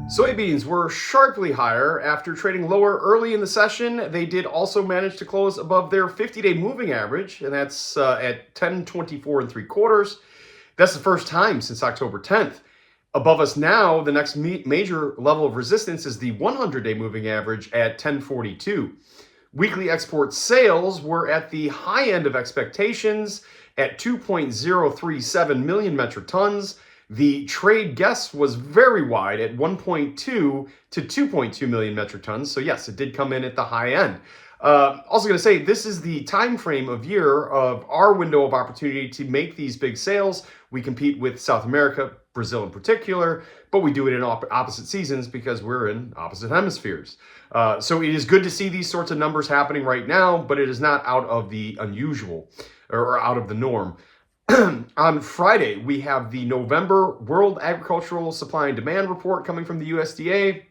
Soybeans were sharply higher after trading lower early in the session. They did also manage to close above their 50-day moving average, and that's at 10.24 3/4. That's the first time since October 10th. Above us now, the next major level of resistance is the 100-day moving average at 10.42. Weekly export sales were at the high end of expectations at 2.037 million metric tons. The trade guess was very wide at 1.2 to 2.2 million metric tons. So yes, it did come in at the high end. Also going to say, this is the time frame of year of our window of opportunity to make these big sales. We compete with South America, Brazil in particular, but we do it in opposite seasons because we're in opposite hemispheres. So it is good to see these sorts of numbers happening right now, but it is not out of the unusual or out of the norm. On Friday, we have the November World Agricultural Supply and Demand Report coming from the USDA.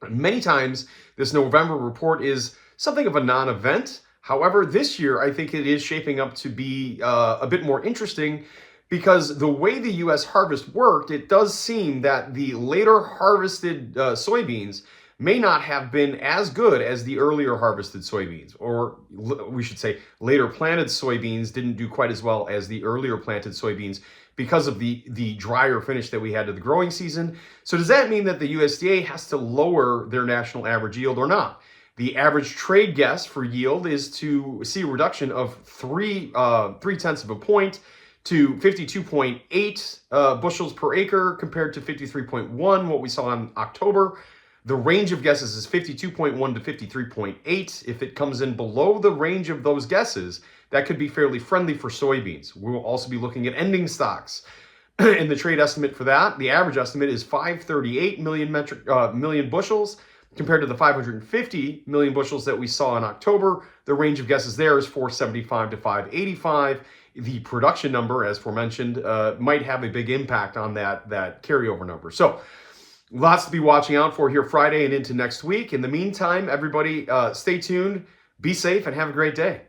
Many times, this November report is something of a non-event. However, this year, I think it is shaping up to be a bit more interesting because the way the U.S. harvest worked, it does seem that the later harvested soybeans may not have been as good as the earlier harvested soybeans, or we should say later planted soybeans didn't do quite as well as the earlier planted soybeans because of the drier finish that we had to the growing season. So does that mean that the USDA has to lower their national average yield or not? The average trade guess for yield is to see a reduction of 3/10 of a point to 52.8 bushels per acre compared to 53.1, what we saw in October. The range of guesses is 52.1 to 53.8. If it comes in below the range of those guesses, that could be fairly friendly for soybeans. We will also be looking at ending stocks. In the trade estimate for that, the average estimate is 538 million bushels compared to the 550 million bushels that we saw in October. The range of guesses there is 475 to 585. The production number, as aforementioned, might have a big impact on that carryover number. So lots to be watching out for here Friday and into next week. In the meantime, everybody, stay tuned, be safe, and have a great day.